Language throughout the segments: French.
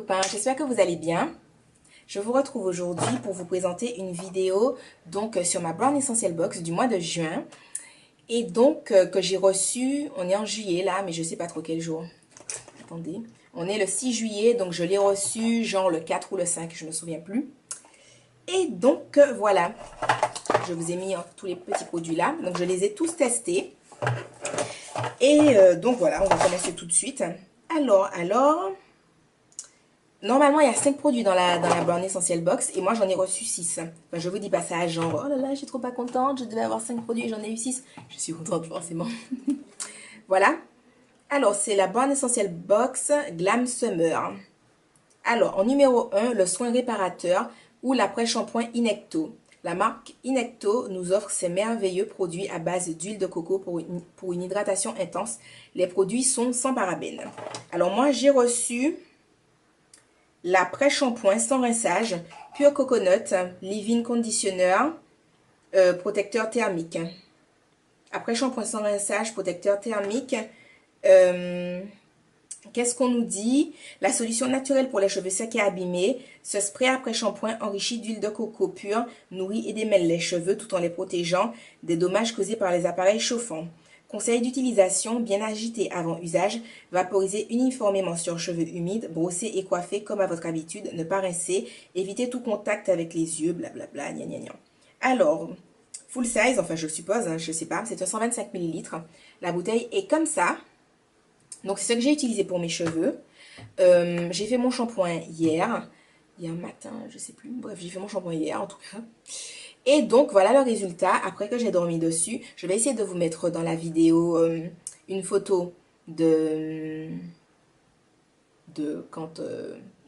copains, j'espère que vous allez bien. Je vous retrouve aujourd'hui pour vous présenter une vidéo donc sur ma Brown Essential Box du mois de juin. Et donc que j'ai reçu, on est en juillet là, mais je sais pas trop quel jour. Attendez, on est le 6 juillet, donc je l'ai reçu genre le 4 ou le 5, je me souviens plus. Et donc voilà, je vous ai mis tous les petits produits là, donc je les ai tous testés. Et donc voilà, on va commencer tout de suite. Alors... Normalement, il y a 5 produits dans la Brown Essential Box et moi, j'en ai reçu 6. Enfin, je vous dis pas ça genre, oh là là, je suis trop pas contente, je devais avoir 5 produits et j'en ai eu 6. Je suis contente forcément. Voilà. Alors, c'est la Brown Essential Box Glam Summer. Alors, en numéro 1, le soin réparateur ou l'après-shampoing Inecto. La marque Inecto nous offre ces merveilleux produits à base d'huile de coco pour une hydratation intense. Les produits sont sans parabènes. Alors, moi, j'ai reçu l'après-shampoing sans rinçage, Pure Coconut, Leave-In Conditioner, protecteur thermique. Après-shampoing sans rinçage, protecteur thermique. Qu'est-ce qu'on nous dit? La solution naturelle pour les cheveux secs et abîmés. Ce spray après-shampoing enrichi d'huile de coco pure nourrit et démêle les cheveux tout en les protégeant des dommages causés par les appareils chauffants. Conseil d'utilisation, bien agité avant usage, vaporiser uniformément sur cheveux humides, brosser et coiffer comme à votre habitude, ne pas rincer, éviter tout contact avec les yeux, blablabla, gna gna gna. Alors, full size, enfin je suppose, hein, je sais pas, c'est un 125 ml. La bouteille est comme ça. Donc c'est ce que j'ai utilisé pour mes cheveux. J'ai fait mon shampoing hier matin, je sais plus. Bref, j'ai fait mon shampoing hier en tout cas. Et donc, voilà le résultat après que j'ai dormi dessus. Je vais essayer de vous mettre dans la vidéo une photo de quand,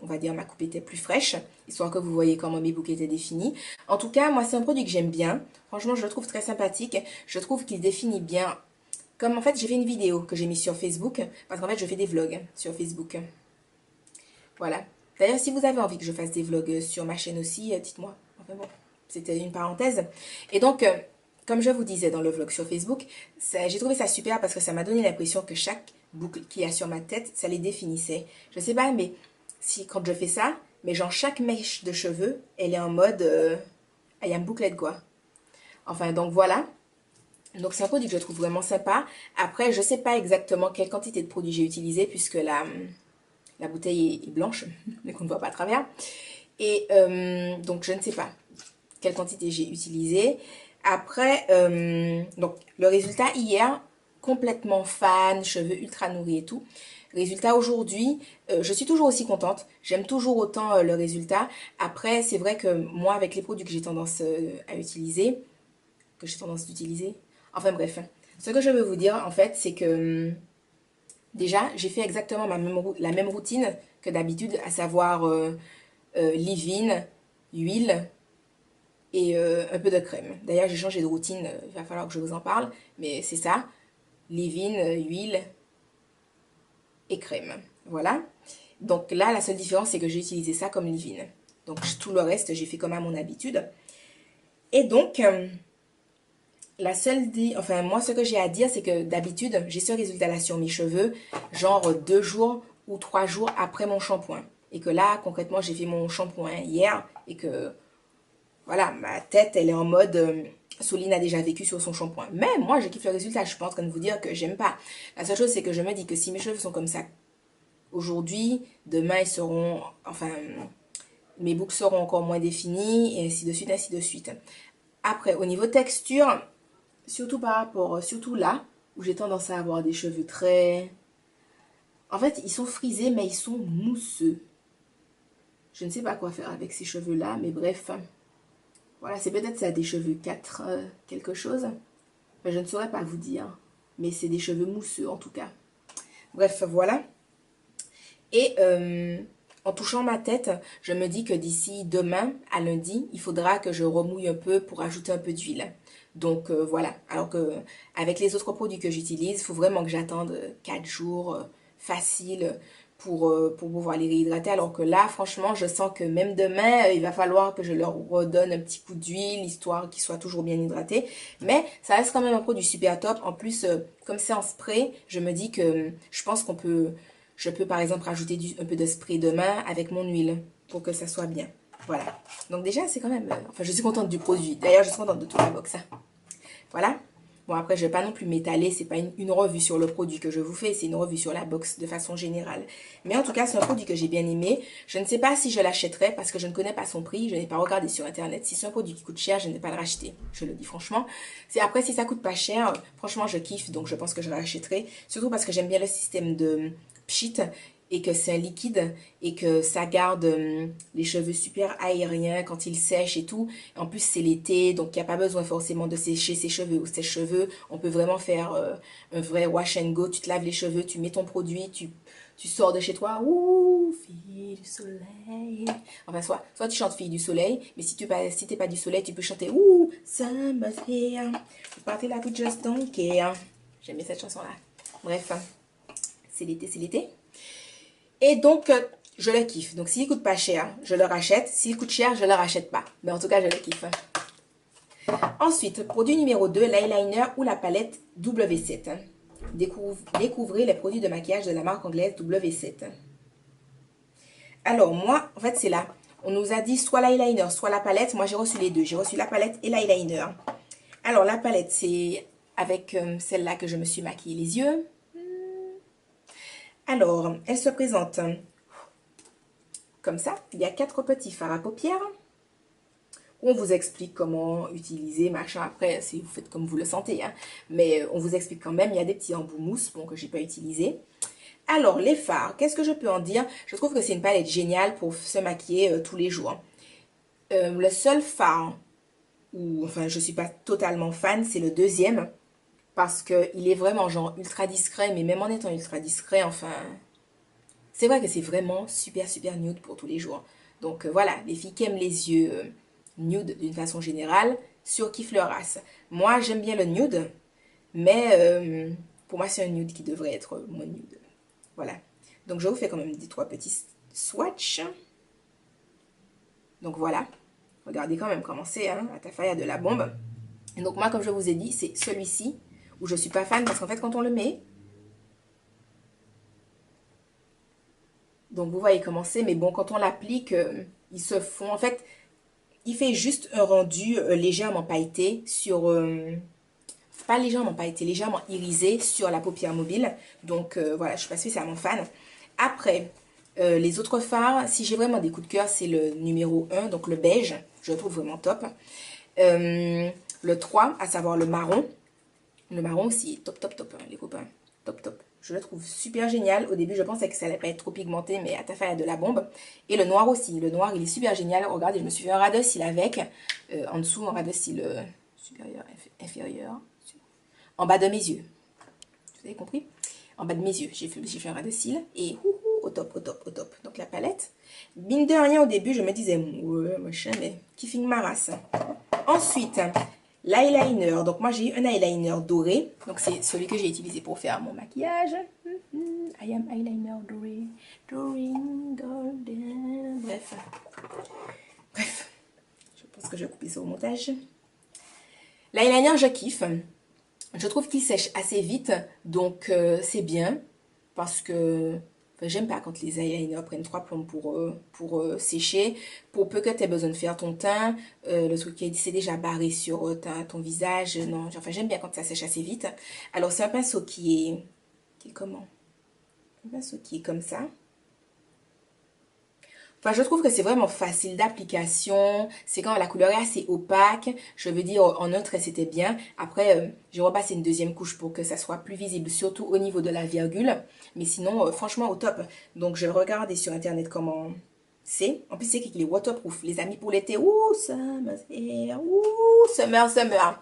on va dire, ma coupe était plus fraîche, histoire que vous voyez comment mes boucles étaient définis. En tout cas, moi, c'est un produit que j'aime bien. Franchement, je le trouve très sympathique. Je trouve qu'il définit bien. Comme en fait, j'ai fait une vidéo que j'ai mise sur Facebook, parce qu'en fait, je fais des vlogs sur Facebook. Voilà. D'ailleurs, si vous avez envie que je fasse des vlogs sur ma chaîne aussi, dites-moi. Enfin bon. C'était une parenthèse. Et donc, comme je vous disais dans le vlog sur Facebook, j'ai trouvé ça super parce que ça m'a donné l'impression que chaque boucle qu'il y a sur ma tête, ça les définissait. Je sais pas, mais si quand je fais ça, mais genre chaque mèche de cheveux, elle est en mode... il y a une bouclette quoi. Enfin, donc voilà. Donc c'est un produit que je trouve vraiment sympa. Après, je sais pas exactement quelle quantité de produit j'ai utilisé puisque la bouteille est blanche, mais qu'on ne voit pas à travers. Et donc je ne sais pas quelle quantité j'ai utilisé. Après, donc le résultat hier, complètement fan, cheveux ultra nourris et tout. Résultat aujourd'hui, je suis toujours aussi contente. J'aime toujours autant le résultat. Après, c'est vrai que moi, avec les produits que j'ai tendance à utiliser, enfin bref, ce que je veux vous dire en fait, c'est que déjà, j'ai fait exactement la même routine que d'habitude, à savoir leave-in, huile, et un peu de crème. D'ailleurs, j'ai changé de routine, il va falloir que je vous en parle, mais c'est ça, leave-in, huile et crème. Voilà. Donc là, la seule différence, c'est que j'ai utilisé ça comme leave-in. Donc tout le reste, j'ai fait comme à mon habitude. Et donc, enfin moi, ce que j'ai à dire, c'est que d'habitude, j'ai ce résultat-là sur mes cheveux, genre 2 jours ou 3 jours après mon shampoing. Et que là, concrètement, j'ai fait mon shampoing hier et que voilà, ma tête, elle est en mode Soline a déjà vécu sur son shampoing. Mais moi, je kiffe le résultat. Je suis pas en train de vous dire que j'aime pas. La seule chose, c'est que je me dis que si mes cheveux sont comme ça aujourd'hui, demain, ils seront... Enfin, mes boucles seront encore moins définies, et ainsi de suite, ainsi de suite. Après, au niveau texture, surtout par rapport... Surtout là, où j'ai tendance à avoir des cheveux très... En fait, ils sont frisés, mais ils sont mousseux. Je ne sais pas quoi faire avec ces cheveux-là, mais bref... Voilà, c'est peut-être ça, des cheveux 4 quelque chose. Enfin, je ne saurais pas vous dire. Mais c'est des cheveux mousseux en tout cas. Bref, voilà. Et en touchant ma tête, je me dis que d'ici demain à lundi, il faudra que je remouille un peu pour ajouter un peu d'huile. Donc voilà. Alors que avec les autres produits que j'utilise, il faut vraiment que j'attende 4 jours facile pour pouvoir les réhydrater. Alors que là, franchement, je sens que même demain, il va falloir que je leur redonne un petit coup d'huile, histoire qu'ils soient toujours bien hydratés. Mais ça reste quand même un produit super top. En plus, comme c'est en spray, je me dis que je pense qu'on peut je peux par exemple rajouter un peu de spray de main avec mon huile pour que ça soit bien. Voilà. Donc déjà, c'est quand même... enfin, je suis contente du produit. D'ailleurs, je suis contente de toute la box. Hein. Voilà. Bon, après, je ne vais pas non plus m'étaler. C'est pas une revue sur le produit que je vous fais. C'est une revue sur la box de façon générale. Mais en tout cas, c'est un produit que j'ai bien aimé. Je ne sais pas si je l'achèterai parce que je ne connais pas son prix. Je n'ai pas regardé sur Internet. Si c'est un produit qui coûte cher, je ne vais pas le racheter. Je le dis franchement. Après, si ça coûte pas cher, franchement, je kiffe. Donc, je pense que je l'achèterai. Surtout parce que j'aime bien le système de pchit et que c'est un liquide et que ça garde les cheveux super aériens quand ils sèchent et tout. En plus, c'est l'été, donc il n'y a pas besoin forcément de sécher ses cheveux ou ses cheveux. On peut vraiment faire un vrai wash and go. Tu te laves les cheveux, tu mets ton produit, tu sors de chez toi. Ouh, fille du soleil. Enfin, soit tu chantes fille du soleil, mais si t'es pas du soleil, tu peux chanter ouh, summer's here. Partez là, we just don't care. J'aime bien cette chanson-là. Bref, c'est l'été, c'est l'été. Et donc, je le kiffe. Donc, s'il coûte pas cher, je le rachète. S'il coûte cher, je le rachète pas. Mais en tout cas, je le kiffe. Ensuite, produit numéro 2, l'eyeliner ou la palette W7. Découvrez les produits de maquillage de la marque anglaise W7. Alors, moi, en fait, c'est là. On nous a dit soit l'eyeliner, soit la palette. Moi, j'ai reçu les deux. J'ai reçu la palette et l'eyeliner. Alors, la palette, c'est avec celle-là que je me suis maquillée les yeux. Alors, elle se présente comme ça. Il y a 4 petits fards à paupières. On vous explique comment utiliser, machin. Après, vous faites comme vous le sentez. Hein. Mais on vous explique quand même. Il y a des petits embouts mousse, bon, que j'ai pas utilisé. Alors, les fards, qu'est-ce que je peux en dire? Je trouve que c'est une palette géniale pour se maquiller tous les jours. Le seul fard, où, enfin, je suis pas totalement fan, c'est le deuxième. Parce qu'il est vraiment genre ultra discret. Mais même en étant ultra discret, enfin... C'est vrai que c'est vraiment super super nude pour tous les jours. Donc voilà, les filles qui aiment les yeux nude d'une façon générale, surkiffent leur race. Moi j'aime bien le nude, mais pour moi c'est un nude qui devrait être moins nude. Voilà. Donc je vous fais quand même des 3 petits swatchs. Donc voilà. Regardez quand même comment c'est, hein, à Tafaya de la bombe. Et donc moi comme je vous ai dit, c'est celui-ci où je suis pas fan parce qu'en fait quand on le met... Donc vous voyez comment c'est, mais bon, quand on l'applique, ils se font... En fait, il fait juste un rendu légèrement pailleté sur... pas légèrement pailleté, légèrement irisé sur la paupière mobile. Donc voilà, je suis pas spécialement fan. Après, les autres fards, si j'ai vraiment des coups de cœur, c'est le numéro 1, donc le beige. Je le trouve vraiment top. Le 3, à savoir le marron. Le marron aussi, top, top, top, hein, les copains. Top, top. Je le trouve super génial. Au début, je pensais que ça allait pas être trop pigmenté, mais à ta fin, il y a de la bombe. Et le noir aussi. Le noir, il est super génial. Regardez, je me suis fait un ras de cils avec. En dessous, un ras de cils supérieur, inférieur. En bas de mes yeux. Vous avez compris? En bas de mes yeux, j'ai fait un ras de cils. Et au top, au top, au top. Donc la palette. Mine de rien, au début, je me disais, ouais, machin, mais kiffing ma race. Ensuite... l'eyeliner, donc moi j'ai eu un eyeliner doré, donc c'est celui que j'ai utilisé pour faire mon maquillage. I am eyeliner doré, doré, golden. Bref, je pense que je vais couper ça au montage. L'eyeliner, je kiffe. Je trouve qu'il sèche assez vite, donc c'est bien, parce que enfin, j'aime pas quand les eyeliners prennent 3 plombes pour sécher. Pour peu que tu aies besoin de faire ton teint, le truc qui c'est déjà barré sur ton visage. Non, enfin j'aime bien quand ça sèche assez vite. Alors c'est un pinceau qui est comment? Un pinceau qui est comme ça. Enfin, je trouve que c'est vraiment facile d'application. C'est quand la couleur est assez opaque. Je veux dire, en un trait, c'était bien. Après, j'ai repassé une deuxième couche pour que ça soit plus visible, surtout au niveau de la virgule. Mais sinon, franchement, au top. Donc, je vais regarder sur Internet comment c'est. En plus, c'est qu'il est waterproof. Les amis, pour l'été. Ouh, summer here. Ouh, summer, summer.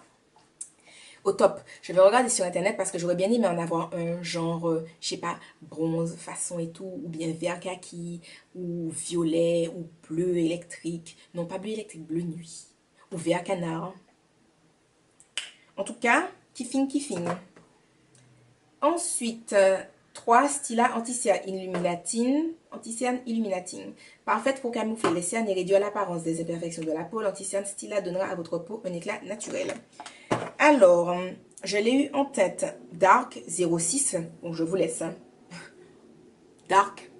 Au top. Je vais regarder sur internet parce que j'aurais bien aimé en avoir un genre, je sais pas, bronze façon et tout, ou bien vert kaki, ou violet, ou bleu électrique. Non, pas bleu électrique, bleu nuit. Ou vert canard. En tout cas, kiffing, kiffing. Ensuite, 3 Stila Anti-Cerne Illuminating. Parfaite pour camoufler les cernes et réduire l'apparence des imperfections de la peau. L'anti-cerne Stila donnera à votre peau un éclat naturel. Alors, je l'ai eu en tête Dark 06. Bon, je vous laisse. Hein. dark.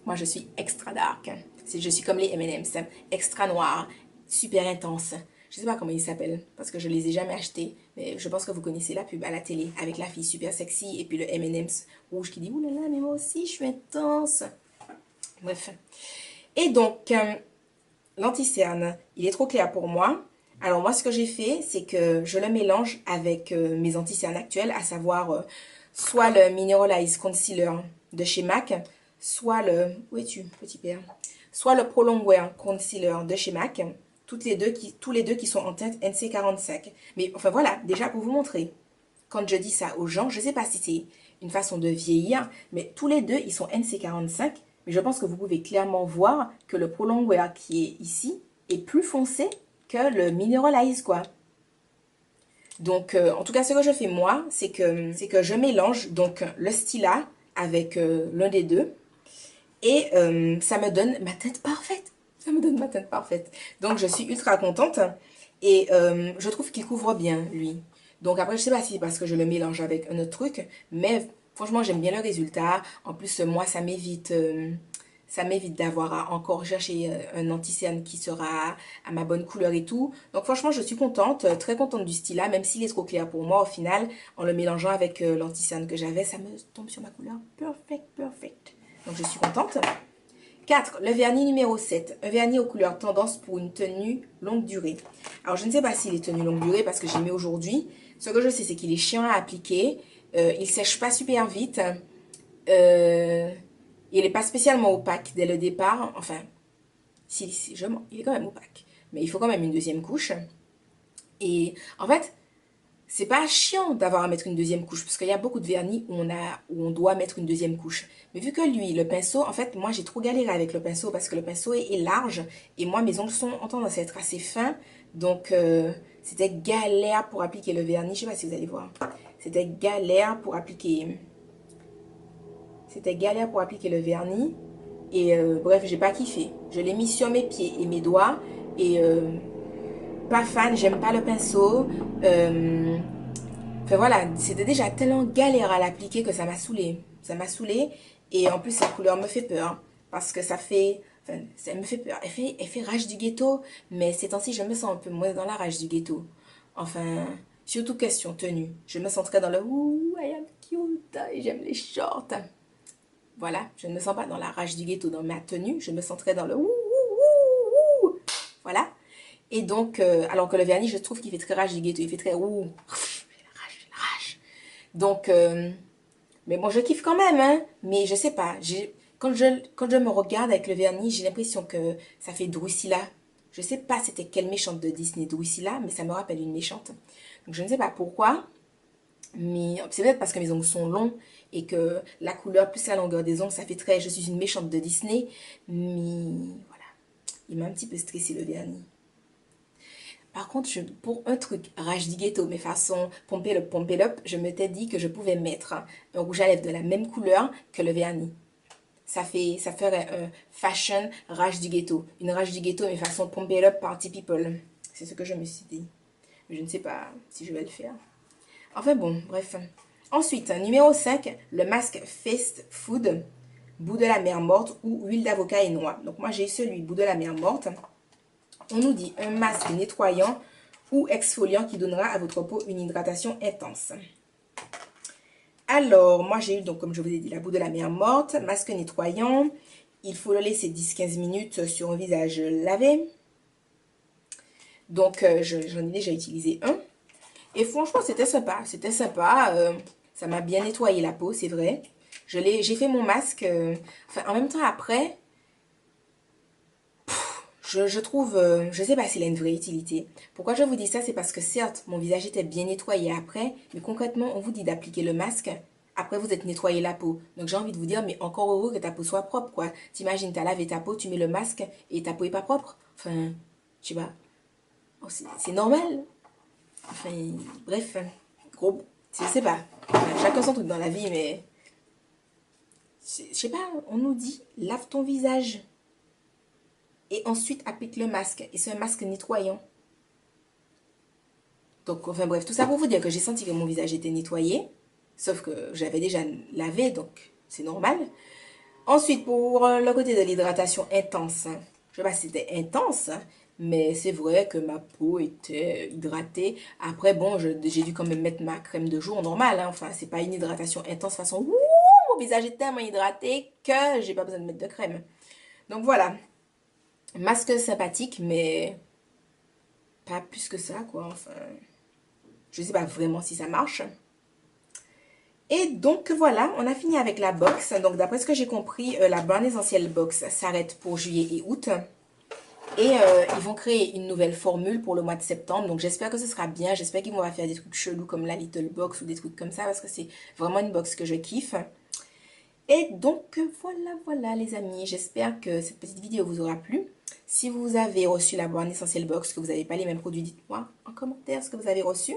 Moi, je suis extra dark. Je suis comme les M&M's, extra noir, super intense. Je sais pas comment ils s'appellent parce que je les ai jamais achetés. Mais je pense que vous connaissez la pub à la télé avec la fille super sexy et puis le M&M's rouge qui dit oulala, mais moi aussi, je suis intense. Bref. Et donc, l'anti-cerne, il est trop clair pour moi. Alors moi, ce que j'ai fait, c'est que je le mélange avec mes anti-cernes actuels, à savoir soit le Mineralize Concealer de chez MAC, soit le... Où es-tu, petit père? Soit le Pro Longwear Concealer de chez MAC, tous les deux qui sont en teinte NC45. Mais enfin voilà, déjà pour vous montrer, quand je dis ça aux gens, je ne sais pas si c'est une façon de vieillir, mais tous les deux, ils sont NC45. Mais je pense que vous pouvez clairement voir que le Pro Longwear qui est ici est plus foncé que le Mineralize, quoi. Donc, en tout cas, ce que je fais moi, c'est que je mélange donc le Stila avec l'un des deux. Et ça me donne ma teinte parfaite. Ça me donne ma teinte parfaite. Donc, je suis ultra contente. Et je trouve qu'il couvre bien, lui. Donc, après, je sais pas si c'est parce que je le mélange avec un autre truc. Mais franchement, j'aime bien le résultat. En plus, moi, ça m'évite d'avoir à encore chercher un anti-cerne qui sera à ma bonne couleur et tout. Donc franchement, je suis contente, très contente du style là, même s'il est trop clair pour moi. Au final, en le mélangeant avec l'anti-cerne que j'avais, ça me tombe sur ma couleur. Perfect, perfect. Donc je suis contente. 4. Le vernis numéro 7. Un vernis aux couleurs tendance pour une tenue longue durée. Alors, je ne sais pas s'il est tenue longue durée parce que j'ai mis aujourd'hui. Ce que je sais, c'est qu'il est chiant à appliquer. Il sèche pas super vite. Il n'est pas spécialement opaque dès le départ. Enfin, si je mens, il est quand même opaque. Mais il faut quand même une deuxième couche. Et en fait, c'est pas chiant d'avoir à mettre une deuxième couche parce qu'il y a beaucoup de vernis où on doit mettre une deuxième couche. Mais vu que lui, le pinceau, en fait, moi j'ai trop galéré avec le pinceau parce que le pinceau est large et moi mes ongles ont tendance à être assez fins. Donc c'était galère pour appliquer le vernis. Je sais pas si vous allez voir. C'était galère pour appliquer. C'était galère pour appliquer le vernis. Et bref, j'ai pas kiffé. Je l'ai mis sur mes pieds et mes doigts. Et pas fan, j'aime pas le pinceau. Enfin voilà, c'était déjà tellement galère à l'appliquer que ça m'a saoulée. Ça m'a saoulée. Et en plus, cette couleur me fait peur. Parce que ça fait... Enfin, ça me fait peur. Elle fait rage du ghetto. Mais ces temps-ci, je me sens un peu moins dans la rage du ghetto. Enfin, surtout question tenue. Je me sens très dans le... Ouh, I am cute. Et j'aime les shorts. Voilà, je ne me sens pas dans la rage du ghetto dans ma tenue. Je me sens très dans le... Ouh, ouh, ouh, ouh. Voilà. Et donc, alors que le vernis, je trouve qu'il fait très rage du ghetto. Il fait très... Ouh. Donc, mais bon, je kiffe quand même, hein. Mais je sais pas, quand je me regarde avec le vernis, j'ai l'impression que ça fait Drusilla. Je sais pas c'était quelle méchante de Disney Drusilla, mais ça me rappelle une méchante. Donc je ne sais pas pourquoi, mais c'est peut-être parce que mes ongles sont longs et que la couleur plus la longueur des ongles, ça fait très, je suis une méchante de Disney. Mais voilà, il m'a un petit peu stressé le vernis. Par contre, pour un truc rage du ghetto, mais façon pomper up, je m'étais dit que je pouvais mettre un rouge à lèvres de la même couleur que le vernis. Ça ferait un fashion rage du ghetto. Une rage du ghetto, mais façon pomper up party people. C'est ce que je me suis dit. Mais je ne sais pas si je vais le faire. Enfin bon, bref. Ensuite, numéro 5, le masque Fast Food, bout de la mer morte ou huile d'avocat et noix. Donc moi j'ai celui bout de la mer morte. On nous dit un masque nettoyant ou exfoliant qui donnera à votre peau une hydratation intense. Alors, moi j'ai eu, donc comme je vous ai dit, la boue de la mer morte, masque nettoyant. Il faut le laisser 10-15 minutes sur un visage lavé. Donc, j'en ai déjà utilisé un. Et franchement, c'était sympa. C'était sympa. Ça m'a bien nettoyé la peau, c'est vrai. J'ai fait mon masque. Enfin, en même temps, après... Je trouve, je sais pas s'il a une vraie utilité. Pourquoi je vous dis ça, c'est parce que certes, mon visage était bien nettoyé après, mais concrètement, on vous dit d'appliquer le masque. Après, vous êtes nettoyé la peau. Donc, j'ai envie de vous dire, mais encore heureux que ta peau soit propre, quoi. T'imagines, t'as lavé ta peau, tu mets le masque et ta peau est pas propre. Enfin, je sais pas. Oh, c'est normal. Enfin, bref. Gros, je sais pas. Enfin, chacun son truc dans la vie, mais... Je sais pas, on nous dit, lave ton visage. Et ensuite applique le masque. Et c'est un masque nettoyant. Donc, enfin bref, tout ça pour vous dire que j'ai senti que mon visage était nettoyé. Sauf que j'avais déjà lavé, donc c'est normal. Ensuite, pour le côté de l'hydratation intense, je sais pas si c'était intense, mais c'est vrai que ma peau était hydratée. Après, bon, j'ai dû quand même mettre ma crème de jour normale, hein. Enfin, c'est pas une hydratation intense façon, ouh, mon visage est tellement hydraté que j'ai pas besoin de mettre de crème. Donc voilà, masque sympathique, mais pas plus que ça, quoi. Enfin, je sais pas vraiment si ça marche. Et donc voilà, on a fini avec la box. Donc d'après ce que j'ai compris, la Brown Essentiel Box s'arrête pour juillet et août. Et ils vont créer une nouvelle formule pour le mois de septembre. Donc j'espère que ce sera bien. J'espère qu'ils vont faire des trucs chelous comme la Little Box ou des trucs comme ça. Parce que c'est vraiment une box que je kiffe. Et donc voilà les amis. J'espère que cette petite vidéo vous aura plu. Si vous avez reçu la Brown Essentiel Box, que vous n'avez pas les mêmes produits, dites-moi en commentaire ce que vous avez reçu.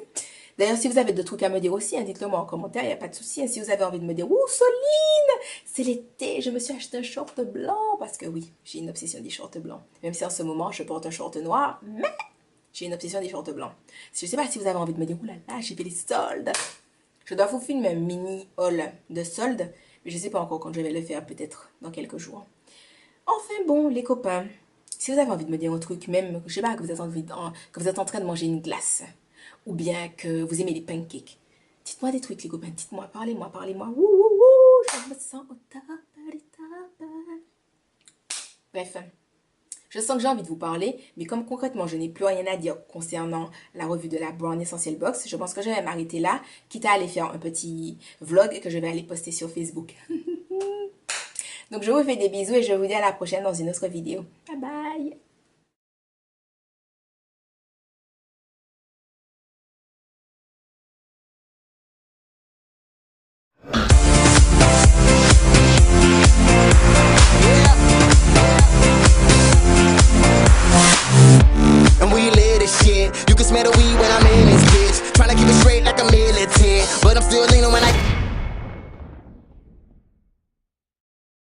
D'ailleurs, si vous avez d'autres trucs à me dire aussi, hein, dites-le moi en commentaire, il n'y a pas de souci. Si vous avez envie de me dire, ouh, Soline, c'est l'été, je me suis acheté un short blanc. Parce que oui, j'ai une obsession des shorts blancs. Même si en ce moment, je porte un short noir, mais j'ai une obsession des shorts blancs. Je ne sais pas si vous avez envie de me dire, oulala, j'ai fait les soldes. Je dois vous filmer un mini haul de soldes, mais je ne sais pas encore quand je vais le faire, peut-être dans quelques jours. Enfin bon, les copains, si vous avez envie de me dire un truc, même, je sais pas, que vous êtes en train de manger une glace, ou bien que vous aimez les pancakes, dites-moi des trucs, les copains, dites-moi, parlez-moi, ouh, ouh, ouh, je me sens au top, top. Bref, je sens que j'ai envie de vous parler, mais comme concrètement, je n'ai plus rien à dire concernant la revue de la Brown Essentiel Box, je pense que je vais m'arrêter là, quitte à aller faire un petit vlog que je vais aller poster sur Facebook. Donc, je vous fais des bisous et je vous dis à la prochaine dans une autre vidéo. Bye bye! Smell the weed when I'm in this bitch. Tryna keep it straight like a militant, but I'm still